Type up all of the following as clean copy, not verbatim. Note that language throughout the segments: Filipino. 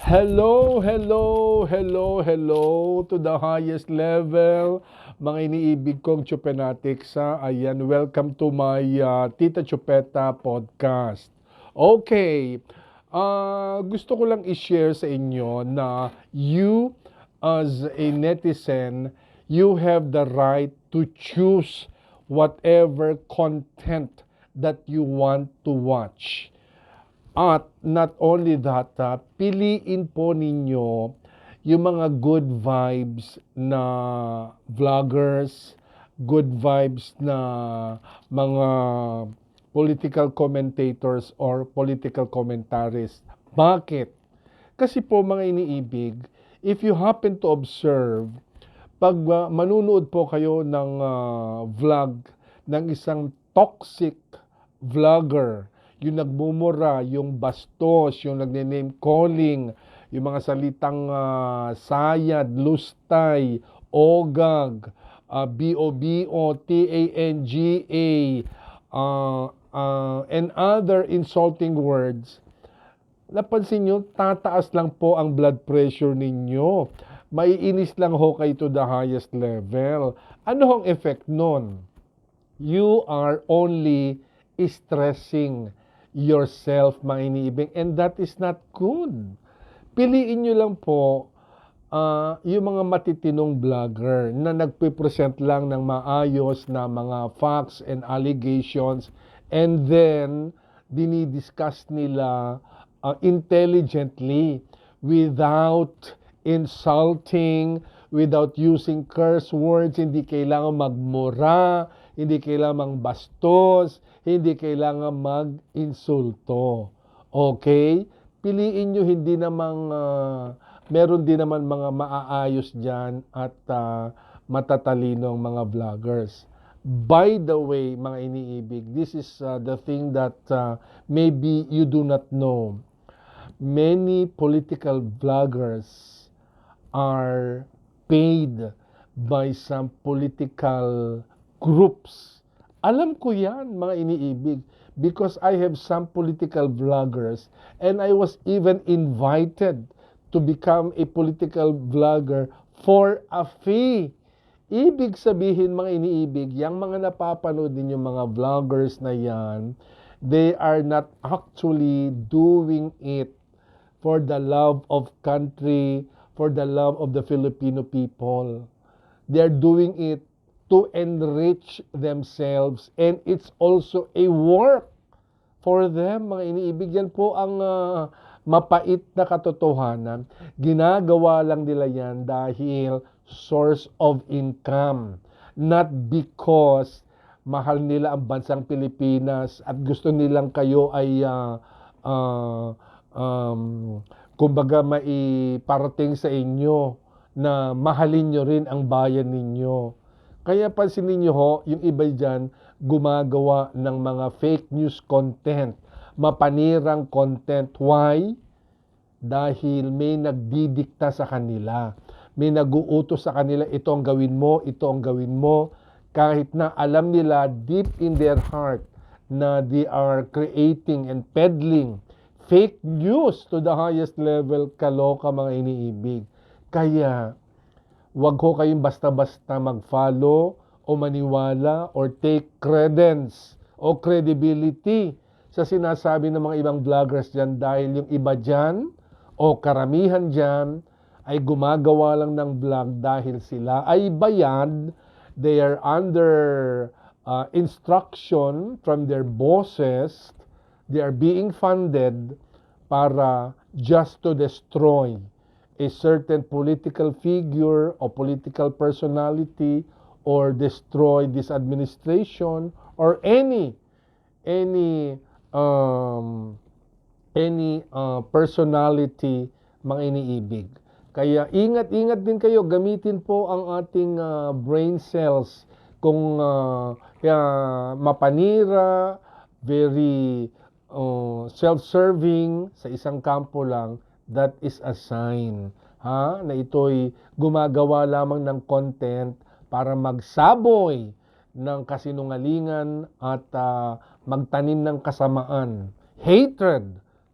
Hello, hello, hello, hello to the highest level. Mga iniibig kong Chupenatics, ayan, welcome to my Tita Chupeta podcast. Okay, gusto ko lang i-share sa inyo na you as a netizen, you have the right to choose whatever content that you want to watch. At not only that, piliin po ninyo yung mga good vibes na vloggers, good vibes na mga political commentators or political commentaries. Bakit? Kasi po mga iniibig, if you happen to observe, pag manunood po kayo ng vlog ng isang toxic vlogger, yung nagmumura, yung bastos, yung nagne-name calling, yung mga salitang sayad, lustay, ogag, BOBO, TANGA, and other insulting words, napansin nyo, tataas lang po ang blood pressure ninyo. Maiinis lang ho kayo to the highest level. Ano hong effect nun? You are only stressing yourself, mga iniibig, and that is not good. Piliin nyo lang po yung mga matitinong vlogger na nagpipresent lang ng maayos na mga facts and allegations, and then dinidiscuss nila intelligently without insulting, without using curse words. Hindi kailangan magmura, hindi kailangan bastos, hindi kailangan mag-insulto. Okay? Piliin nyo, hindi namang meron din naman mga maaayos dyan at matatalinong mga vloggers. By the way, mga iniibig, this is the thing that maybe you do not know. Many political vloggers are paid by some political groups. Alam ko yan, mga iniibig, because I have some political vloggers and I was even invited to become a political vlogger for a fee. Ibig sabihin, mga iniibig, yung mga napapanood ninyo mga vloggers na yan, they are not actually doing it for the love of country, for the love of the Filipino people. They are doing it to enrich themselves, and it's also a work for them, mga iniibig. Yan po ang mapait na katotohanan. Ginagawa lang nila yan dahil source of income, not because mahal nila ang bansang Pilipinas at gusto nilang kayo ay kumbaga maiparating sa inyo na mahalin nyo rin ang bayan ninyo. Kaya pansinin nyo ho, yung iba dyan gumagawa ng mga fake news content, mapanirang content. Why? Dahil may nagdidikta sa kanila. May nag-uutos sa kanila, ito ang gawin mo, ito ang gawin mo. Kahit na alam nila deep in their heart na they are creating and peddling fake news to the highest level. Kaloka, mga iniibig. Kaya, wag ho kayong basta-basta mag-follow o maniwala or take credence o credibility sa sinasabi ng mga ibang vloggers dyan, dahil yung iba dyan o karamihan dyan ay gumagawa lang ng vlog dahil sila ay bayad. They are under instruction from their bosses. They are being funded para just to destroy a certain political figure or political personality, or destroy this administration or any personality, mga iniibig. Kaya ingat-ingat din kayo, gamitin po ang ating brain cells. Kung mapanira, very self-serving sa isang kampo lang, that is a sign na ito'y gumagawa lamang ng content para magsaboy ng kasinungalingan at magtanim ng kasamaan, hatred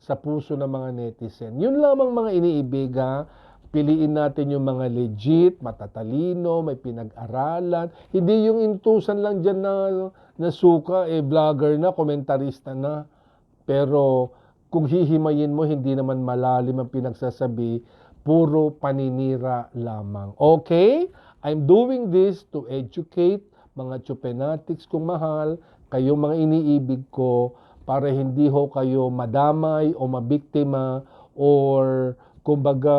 sa puso ng mga netizen. Yun lamang mga iniibig ha. Piliin natin yung mga legit, matatalino, may pinag-aralan. Hindi yung intusan lang dyan na suka, vlogger na, komentarista na. Pero kung hihimayin mo, hindi naman malalim ang pinagsasabi, puro paninira lamang. Okay? I'm doing this to educate mga chupenatics kung mahal, kayo mga iniibig ko, para hindi ho kayo madamay o mabiktima or kumbaga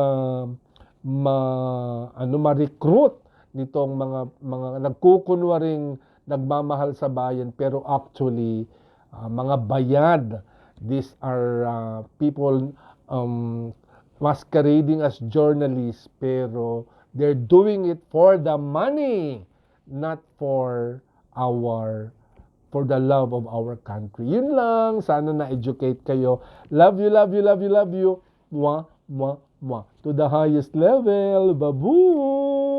ma-recruit nitong mga nagkukunwaring nagmamahal sa bayan pero actually mga bayad. These are people masquerading as journalists pero they're doing it for the money, not for the love of our country. Yun lang. Sana na-educate kayo. Love you, love you, love you, love you. Mwah, mwah, mwah. To the highest level. Babu!